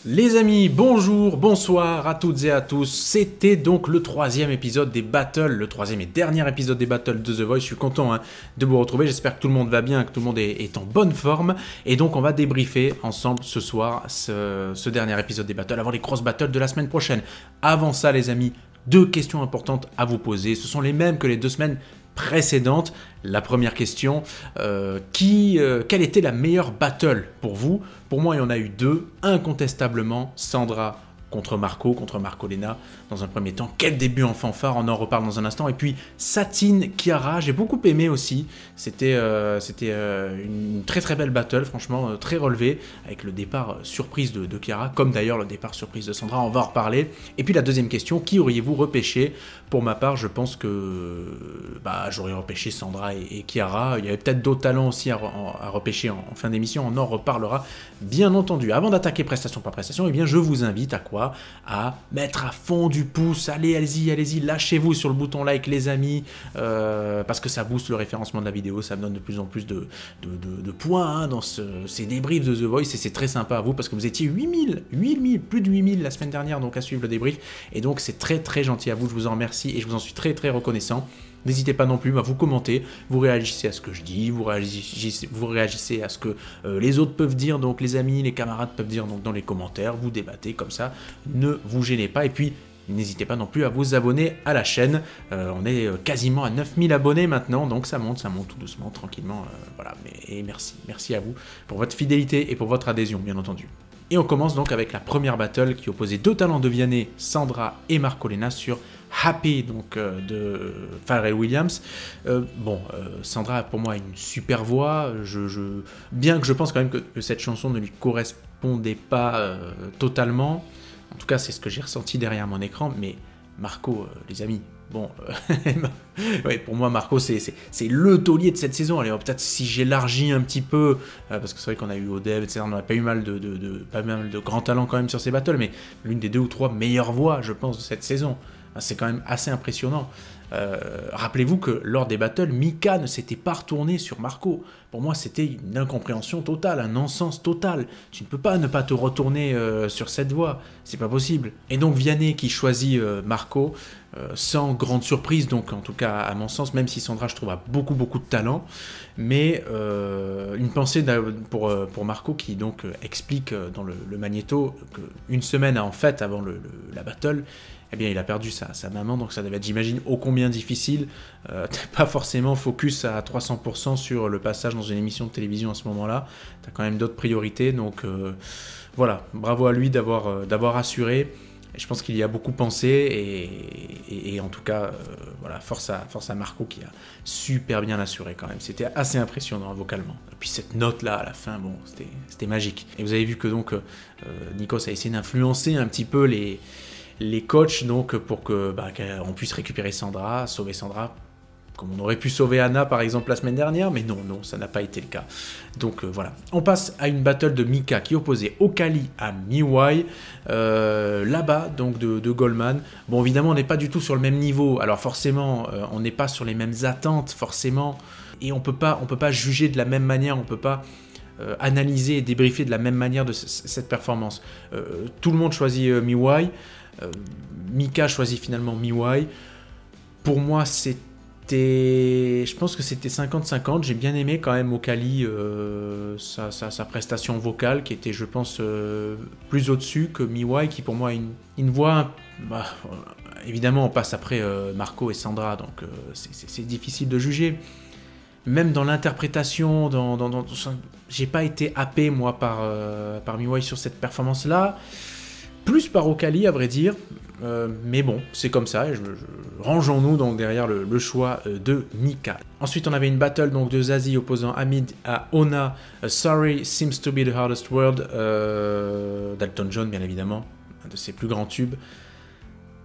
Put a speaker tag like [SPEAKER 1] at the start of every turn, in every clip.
[SPEAKER 1] Les amis, bonjour, bonsoir à toutes et à tous. C'était donc le troisième épisode des battles, le troisième et dernier épisode des battles de The Voice. Je suis content de vous retrouver, j'espère que tout le monde va bien, que tout le monde est en bonne forme. Et donc on va débriefer ensemble ce soir ce dernier épisode des battles avant les grosses battles de la semaine prochaine. Avant ça les amis, deux questions importantes à vous poser. Ce sont les mêmes que les 2 semaines précédentes. La première question, quelle était la meilleure battle pour vous? Pour moi, il y en a eu deux, incontestablement, Sandra contre Marcolena, dans un premier temps. Quel début en fanfare, on en reparle dans un instant. Et puis, Satine, Chiara, j'ai beaucoup aimé aussi. C'était une très très belle battle, franchement, très relevée, avec le départ surprise de Chiara, comme d'ailleurs le départ surprise de Sandra, on va en reparler. Et puis la deuxième question, qui auriez-vous repêché? Pour ma part, je pense que j'aurais repêché Sandra et Chiara. Il y avait peut-être d'autres talents aussi à repêcher en fin d'émission, on en reparlera bien entendu. Avant d'attaquer prestation par prestation, eh bien, je vous invite à quoi? À mettre à fond du pouce, allez-y, lâchez-vous sur le bouton like les amis, parce que ça booste le référencement de la vidéo, ça me donne de plus en plus de points dans ces débriefs de The Voice, et c'est très sympa à vous, parce que vous étiez 8000, plus de 8000 la semaine dernière, donc à suivre le débrief, et donc c'est très très gentil à vous, je vous en remercie, et je vous en suis très très reconnaissant. N'hésitez pas non plus à vous commenter, vous réagissez à ce que je dis, vous réagissez à ce que les autres peuvent dire, donc les amis, les camarades peuvent dire donc, dans les commentaires, vous débattez comme ça, ne vous gênez pas, et puis n'hésitez pas non plus à vous abonner à la chaîne, on est quasiment à 9000 abonnés maintenant, donc ça monte tout doucement, tranquillement, voilà, et merci à vous pour votre fidélité et pour votre adhésion, bien entendu. Et on commence donc avec la première battle qui opposait deux talents de Vianney, Sandra et Marcolena sur Happy, donc de Pharrell Williams. Sandra a pour moi une super voix, bien que je pense quand même que cette chanson ne lui correspondait pas totalement, en tout cas c'est ce que j'ai ressenti derrière mon écran, mais Marco, les amis, bon, ouais, pour moi Marco c'est le taulier de cette saison. Allez, peut-être si j'élargis un petit peu, parce que c'est vrai qu'on a eu Odeb, etc., on n'a pas eu pas mal de grands talents quand même sur ces battles, mais l'une des 2 ou 3 meilleures voix, je pense, de cette saison. C'est quand même assez impressionnant. Rappelez-vous que lors des battles, Mika ne s'était pas retourné sur Marco. Pour moi, c'était une incompréhension totale, un non-sens total. Tu ne peux pas ne pas te retourner sur cette voie, c'est pas possible. Et donc Vianney qui choisit Marco, sans grande surprise, donc en tout cas à mon sens, même si Sandra, je trouve, a beaucoup de talent, mais une pensée pour Marco qui donc explique dans le magnéto qu'une semaine en fait avant la battle, eh bien, il a perdu sa maman, donc ça devait être, j'imagine, ô combien difficile. T'es pas forcément focus à 300% sur le passage dans une émission de télévision à ce moment-là. T'as quand même d'autres priorités, donc voilà, bravo à lui d'avoir assuré. Et je pense qu'il y a beaucoup pensé, et en tout cas, voilà, force à Marco qui a super bien assuré quand même. C'était assez impressionnant vocalement. Et puis cette note-là à la fin, bon, c'était magique. Et vous avez vu que donc Nikos a essayé d'influencer un petit peu les coachs donc pour qu'on puisse récupérer Sandra, sauver Sandra, comme on aurait pu sauver Anna par exemple la semaine dernière, mais non, ça n'a pas été le cas. Donc voilà. On passe à une battle de Mika qui opposait Okali à Miwai, là-bas donc de Goldman. Bon, évidemment on n'est pas du tout sur le même niveau, alors forcément on n'est pas sur les mêmes attentes forcément, et on peut pas juger de la même manière, on peut pas analyser et débriefer de la même manière de cette performance. Tout le monde choisit Miwai. Mika choisit finalement Miwai. Pour moi, je pense que c'était 50-50. J'ai bien aimé quand même Okali, sa prestation vocale qui était, je pense, plus au-dessus que Miwai, qui pour moi a une voix. Évidemment, on passe après Marco et Sandra, donc c'est difficile de juger. Même dans l'interprétation, j'ai pas été happé moi par Miwai sur cette performance-là. Plus par Okali à vrai dire, mais bon, c'est comme ça, rangeons-nous donc derrière le choix de Mika. Ensuite on avait une battle donc de Zazie opposant Hamid à Ona, Sorry Seems to be the Hardest Word, d'Elton John bien évidemment, un de ses plus grands tubes.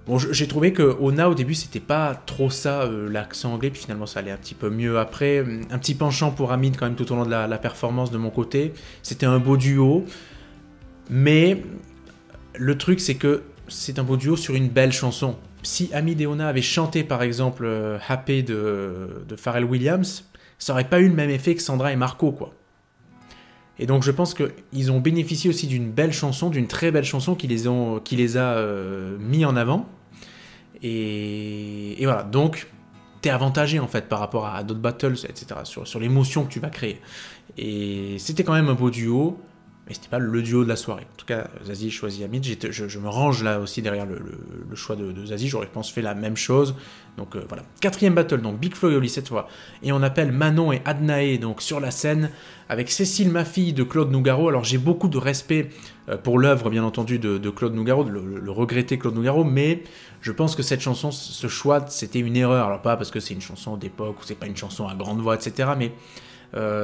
[SPEAKER 1] Bon, j'ai trouvé que Ona au début c'était pas trop ça, l'accent anglais, puis finalement ça allait un petit peu mieux après, un petit penchant pour Hamid quand même tout au long de la performance de mon côté, c'était un beau duo, mais le truc, c'est que c'est un beau duo sur une belle chanson. Si Hamid et Ona avaient chanté, par exemple, Happy de Pharrell Williams, ça aurait pas eu le même effet que Sandra et Marco, quoi. Et donc je pense qu'ils ont bénéficié aussi d'une belle chanson, d'une très belle chanson qui les a mis en avant. Et voilà, donc t'es avantagé en fait par rapport à d'autres battles, etc. sur l'émotion que tu vas créer. Et c'était quand même un beau duo, mais c'était pas le duo de la soirée. En tout cas, Zazie choisit Hamid. Je me range là aussi derrière le choix de Zazie. J'aurais, je pense, fait la même chose. Donc voilà. 4e battle, donc Big Flo et Oli cette fois. Et on appelle Manon et Adnae donc sur la scène avec Cécile, ma fille, de Claude Nougaro. Alors j'ai beaucoup de respect pour l'œuvre, bien entendu, de Claude Nougaro, le regretté Claude Nougaro, mais je pense que cette chanson, ce choix, c'était une erreur. Alors pas parce que c'est une chanson d'époque ou c'est pas une chanson à grande voix, etc. Mais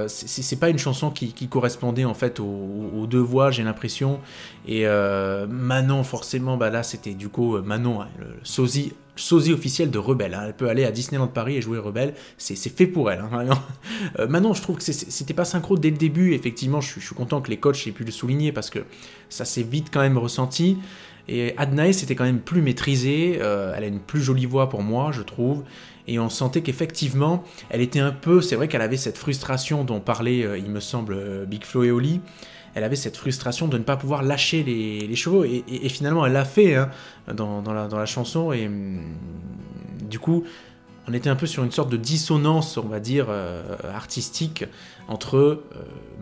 [SPEAKER 1] c'est pas une chanson qui correspondait en fait aux deux voix, j'ai l'impression. Et Manon, forcément, bah là c'était du coup Manon, hein, le sosie officiel de Rebelle. Hein. Elle peut aller à Disneyland Paris et jouer Rebelle, c'est fait pour elle. Hein, Manon, je trouve que c'était pas synchro dès le début. Effectivement, je suis content que les coachs aient pu le souligner parce que ça s'est vite quand même ressenti. Et Adnae, c'était quand même plus maîtrisé. Elle a une plus jolie voix pour moi, je trouve. Et on sentait qu'effectivement, elle était un peu... C'est vrai qu'elle avait cette frustration dont parlait, il me semble, Big Flo et Oli. Elle avait cette frustration de ne pas pouvoir lâcher les chevaux. Et finalement, elle l'a fait hein, dans la chanson. Et du coup, on était un peu sur une sorte de dissonance, on va dire, artistique entre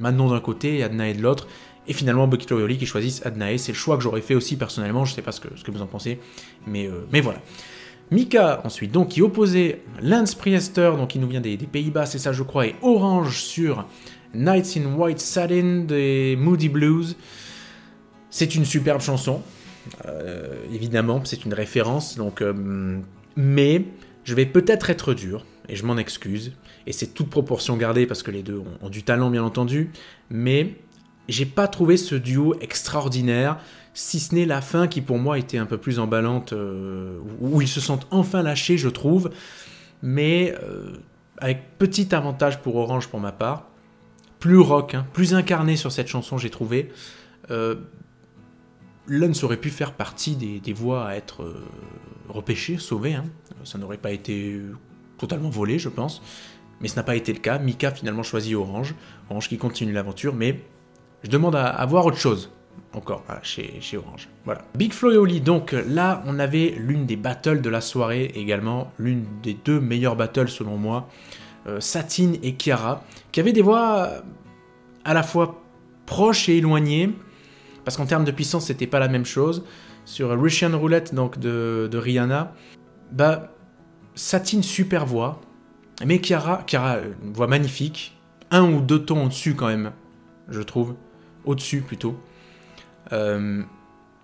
[SPEAKER 1] Manon d'un côté et Adnae de l'autre. Et finalement, Big Flo et Oli qui choisissent Adnae. C'est le choix que j'aurais fait aussi personnellement. Je ne sais pas ce que vous en pensez. Mais voilà. Mika, ensuite, donc, qui opposait Lance Priester, donc qui nous vient des Pays-Bas, c'est ça je crois, et Orange sur Nights in White Satin des Moody Blues. C'est une superbe chanson, évidemment, c'est une référence, donc, mais je vais peut-être être dur, et je m'en excuse, et c'est toute proportion gardée parce que les deux ont du talent bien entendu, mais j'ai pas trouvé ce duo extraordinaire, si ce n'est la fin qui pour moi était un peu plus emballante, où ils se sentent enfin lâchés, je trouve, mais avec petit avantage pour Orange pour ma part, plus rock, hein, plus incarné sur cette chanson j'ai trouvé. Lance aurait pu faire partie des voix à être repêchées, sauvées, hein. Ça n'aurait pas été totalement volé je pense, mais ce n'a pas été le cas. Mika finalement choisit Orange qui continue l'aventure, mais je demande à voir autre chose. Encore, voilà, chez Orange. Voilà. Big Flo et Oli, donc là, on avait l'une des battles de la soirée également, l'une des deux meilleures battles selon moi, Satine et Kiara, qui avaient des voix à la fois proches et éloignées, parce qu'en termes de puissance, c'était pas la même chose. Sur Russian Roulette, donc de Rihanna, bah, Satine, super voix, mais Kiara, une voix magnifique, un ou deux tons au-dessus quand même, je trouve, au-dessus plutôt. Il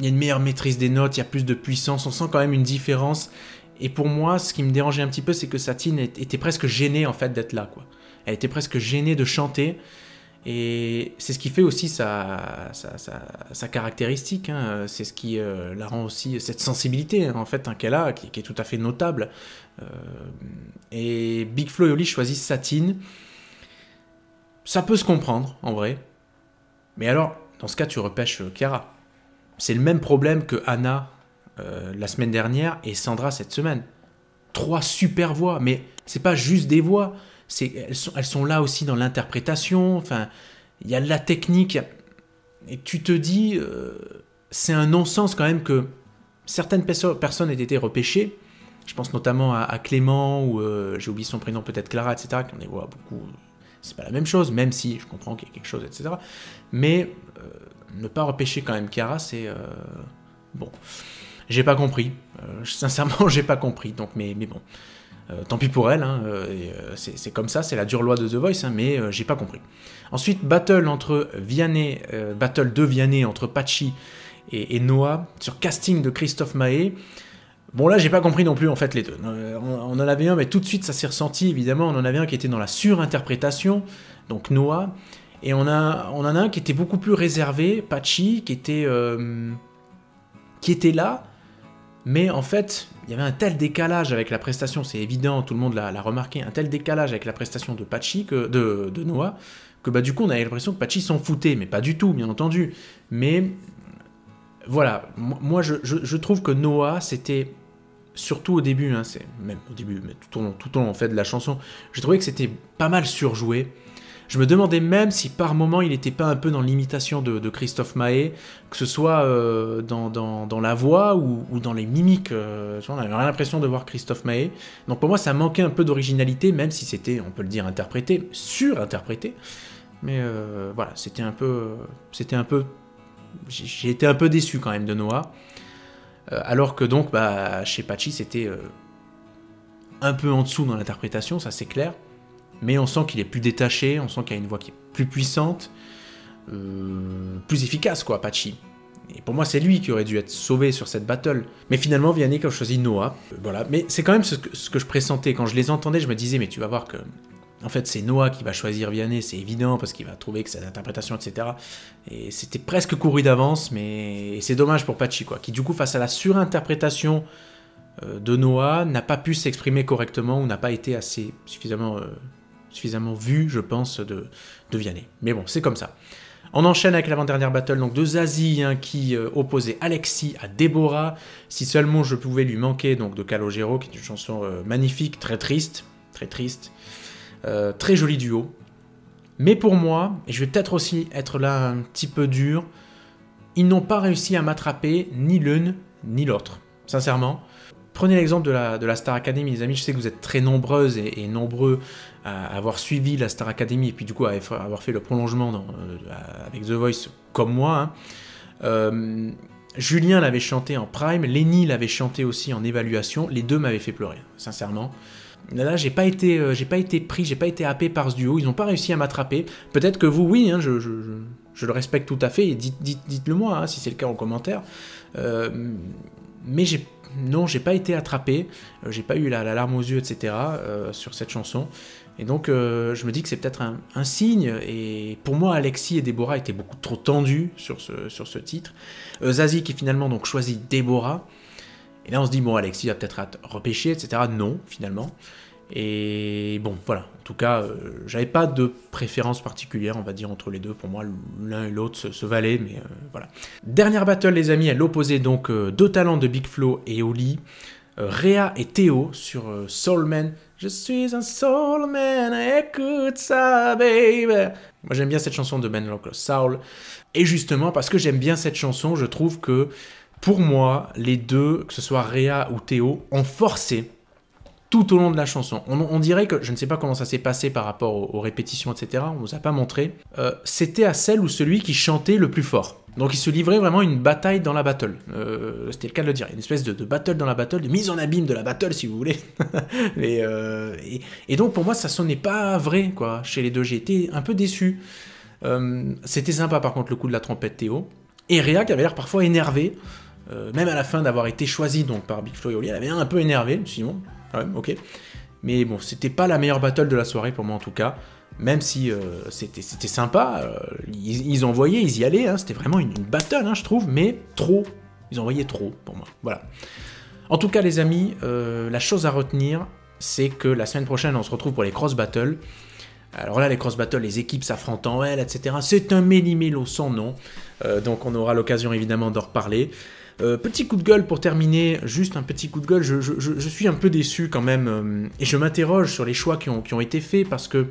[SPEAKER 1] y a une meilleure maîtrise des notes, il y a plus de puissance, on sent quand même une différence. Et pour moi, ce qui me dérangeait un petit peu, c'est que Satine était presque gênée en fait d'être là, quoi. Elle était presque gênée de chanter. Et c'est ce qui fait aussi sa caractéristique, hein. C'est ce qui la rend aussi, cette sensibilité en fait hein, qu'elle a, qui est tout à fait notable. Et Big Flo et Oli choisissent Satine. Ça peut se comprendre, en vrai. Mais alors, dans ce cas, tu repêches Kiara. C'est le même problème que Anna la semaine dernière et Sandra cette semaine. 3 super voix, mais c'est pas juste des voix. Elles sont là aussi dans l'interprétation. Enfin, il y a de la technique. Et tu te dis, c'est un non-sens quand même que certaines personnes aient été repêchées. Je pense notamment à Clément ou j'ai oublié son prénom, peut-être Clara, etc. Qui on les voit beaucoup. C'est pas la même chose, même si je comprends qu'il y a quelque chose, etc. Mais ne pas repêcher quand même Kiara, c'est... bon, j'ai pas compris. Sincèrement, j'ai pas compris. Donc, mais bon, tant pis pour elle. Hein, c'est comme ça, c'est la dure loi de The Voice, hein, mais j'ai pas compris. Ensuite, battle de Vianney entre Patchy et Noah sur casting de Christophe Mahé. Bon là j'ai pas compris non plus en fait les deux. On en avait un mais tout de suite ça s'est ressenti évidemment, on en avait un qui était dans la surinterprétation, donc Noah, et on en a un qui était beaucoup plus réservé, Patchy, qui était là, mais en fait il y avait un tel décalage avec la prestation, c'est évident, tout le monde l'a remarqué, un tel décalage avec la prestation de Patchy, de Noah, que bah du coup on avait l'impression que Patchy s'en foutait, mais pas du tout bien entendu, mais voilà, moi je trouve que Noah c'était... Surtout au début, hein, même au début, mais tout au long en fait de la chanson, j'ai trouvé que c'était pas mal surjoué. Je me demandais même si par moment il n'était pas un peu dans l'imitation de Christophe Maé, que ce soit dans la voix ou dans les mimiques. On avait l'impression de voir Christophe Maé. Donc pour moi, ça manquait un peu d'originalité, même si c'était, on peut le dire, interprété, surinterprété. Mais voilà, c'était un peu... J'ai été un peu déçu quand même de Noah. Alors que donc, chez Patchy, c'était un peu en dessous dans l'interprétation, ça c'est clair. Mais on sent qu'il est plus détaché, on sent qu'il y a une voix qui est plus puissante, plus efficace, quoi, Patchy. Et pour moi, c'est lui qui aurait dû être sauvé sur cette battle. Mais finalement, Vianney a choisi Noah. Voilà. Mais c'est quand même ce que je pressentais. Quand je les entendais, je me disais, mais tu vas voir que... En fait, c'est Noah qui va choisir Vianney, c'est évident, parce qu'il va trouver que c'est l'interprétation, etc. Et c'était presque couru d'avance, mais c'est dommage pour Patchy, quoi, qui du coup, face à la surinterprétation de Noah, n'a pas pu s'exprimer correctement, ou n'a pas été assez suffisamment vu, je pense, de Vianney. Mais bon, c'est comme ça. On enchaîne avec l'avant-dernière battle donc de Zazie, qui opposait Alexis à Déborah. Si seulement je pouvais lui manquer, donc de Calogero, qui est une chanson magnifique, très triste, très joli duo. Mais pour moi, et je vais peut-être aussi être là un petit peu dur, ils n'ont pas réussi à m'attraper ni l'une ni l'autre, sincèrement. Prenez l'exemple de la Star Academy, les amis, je sais que vous êtes très nombreuses et nombreux à avoir suivi la Star Academy et puis du coup à avoir fait le prolongement avec The Voice comme moi. Julien l'avait chanté en prime, Lenny l'avait chanté aussi en évaluation, les deux m'avaient fait pleurer, sincèrement. Là, j'ai pas été pris, j'ai pas été happé par ce duo, ils n'ont pas réussi à m'attraper. Peut-être que vous, oui, je le respecte tout à fait, et dites-le moi si c'est le cas en commentaire. Mais j'ai pas été attrapé, j'ai pas eu la larme aux yeux, etc. Sur cette chanson. Et donc, je me dis que c'est peut-être un signe. Et pour moi, Alexis et Déborah étaient beaucoup trop tendus sur ce titre. Zazie qui finalement donc choisit Déborah. Et là, on se dit, bon, Alexis va peut-être être repêché, etc. Non, finalement. Et bon, voilà. En tout cas, j'avais pas de préférence particulière, on va dire, entre les deux. Pour moi, l'un et l'autre se valaient, mais voilà. Dernière battle, les amis, elle opposait donc deux talents de Big Flo et Oli. Réa et Théo sur Soul Man. Je suis un Soul Man, écoute ça, baby. Moi, j'aime bien cette chanson de Ben l'Oncle Soul. Et justement, parce que j'aime bien cette chanson, je trouve que, pour moi, les deux, que ce soit Réa ou Théo, ont forcé tout au long de la chanson. On dirait que, je ne sais pas comment ça s'est passé par rapport aux répétitions, etc., on ne nous a pas montré, c'était à celle ou celui qui chantait le plus fort. Donc il se livrait vraiment une bataille dans la battle. C'était le cas de le dire. Une espèce de battle dans la battle, de mise en abîme de la battle, si vous voulez. et donc pour moi, ça sonnait pas vrai, quoi, chez les deux. J'ai été un peu déçu. C'était sympa, par contre, le coup de la trompette Théo. Et Réa qui avait l'air parfois énervé, même à la fin d'avoir été choisie donc, par Big Flo et Oli, elle avait l'air un peu énervée, sinon... Ouais, ok. Mais bon, c'était pas la meilleure battle de la soirée pour moi en tout cas. Même si c'était sympa, ils envoyaient, ils y allaient, hein, c'était vraiment une battle, hein, je trouve, mais trop. Ils envoyaient trop pour moi. Voilà. En tout cas, les amis, la chose à retenir, c'est que la semaine prochaine, on se retrouve pour les cross battles. Alors là, les cross battles, les équipes s'affrontent en elles, etc. C'est un méli-mélo sans nom. Donc on aura l'occasion évidemment d'en reparler. Petit coup de gueule pour terminer, juste un petit coup de gueule, je suis un peu déçu quand même, et je m'interroge sur les choix qui ont été faits, parce que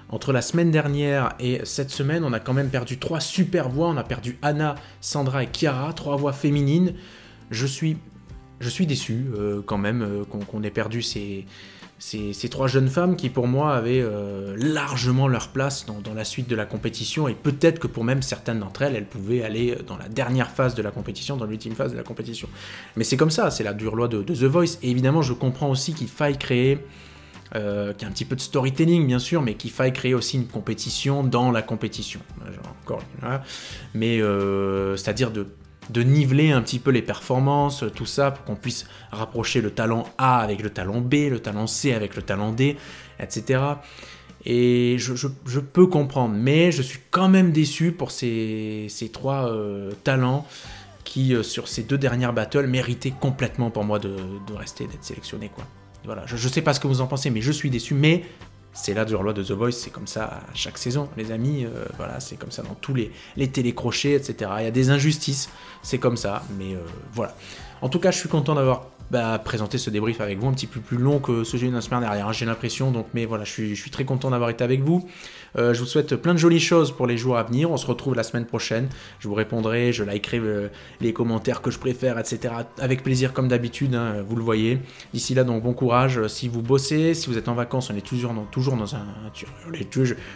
[SPEAKER 1] entre la semaine dernière et cette semaine, on a quand même perdu 3 super voix, on a perdu Anna, Sandra et Chiara, 3 voix féminines. Je suis déçu quand même qu'on ait perdu ces 3 jeunes femmes qui pour moi avaient largement leur place dans la suite de la compétition, et peut-être que pour même certaines d'entre elles, elles pouvaient aller dans la dernière phase de la compétition, dans l'ultime phase de la compétition. Mais c'est comme ça, c'est la dure loi de The Voice, et évidemment je comprends aussi qu'il faille créer, qu'il y a un petit peu de storytelling bien sûr, mais qu'il faille créer aussi une compétition dans la compétition. Encore, voilà. Mais c'est-à-dire de niveler un petit peu les performances, tout ça, pour qu'on puisse rapprocher le talent A avec le talent B, le talent C avec le talent D, etc. Et je peux comprendre, mais je suis quand même déçu pour ces 3 talents qui, sur ces 2 dernières battles, méritaient complètement pour moi de rester, d'être sélectionnés, quoi. Voilà, je sais pas ce que vous en pensez, mais je suis déçu, mais... C'est la dure loi de The Voice, c'est comme ça à chaque saison, les amis, voilà, c'est comme ça dans tous les télécrochets, etc. Il y a des injustices, c'est comme ça, mais voilà. En tout cas, je suis content d'avoir présenté ce débrief avec vous, un petit peu plus long que ce que j'ai eu la semaine dernière, hein, j'ai l'impression, donc mais voilà, je suis très content d'avoir été avec vous. Je vous souhaite plein de jolies choses pour les jours à venir, on se retrouve la semaine prochaine, je vous répondrai, je likerai les commentaires que je préfère, etc. avec plaisir comme d'habitude, hein, vous le voyez. D'ici là, donc bon courage, si vous bossez, si vous êtes en vacances, on est toujours dans un...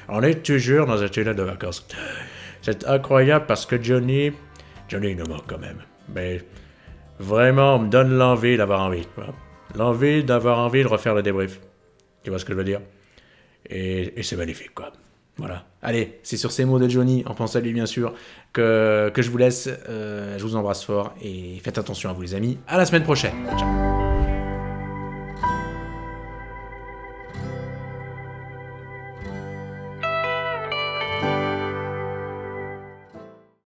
[SPEAKER 1] On est toujours dans un tunnel de vacances. C'est incroyable parce que Johnny nous manque quand même, mais... Vraiment, on me donne l'envie d'avoir envie. Voilà. L'envie d'avoir envie de refaire le débrief. Tu vois ce que je veux dire? Et c'est magnifique, quoi. Voilà. Allez, c'est sur ces mots de Johnny, en pensant à lui bien sûr, que je vous laisse. Je vous embrasse fort et faites attention à vous les amis. À la semaine prochaine. Ciao.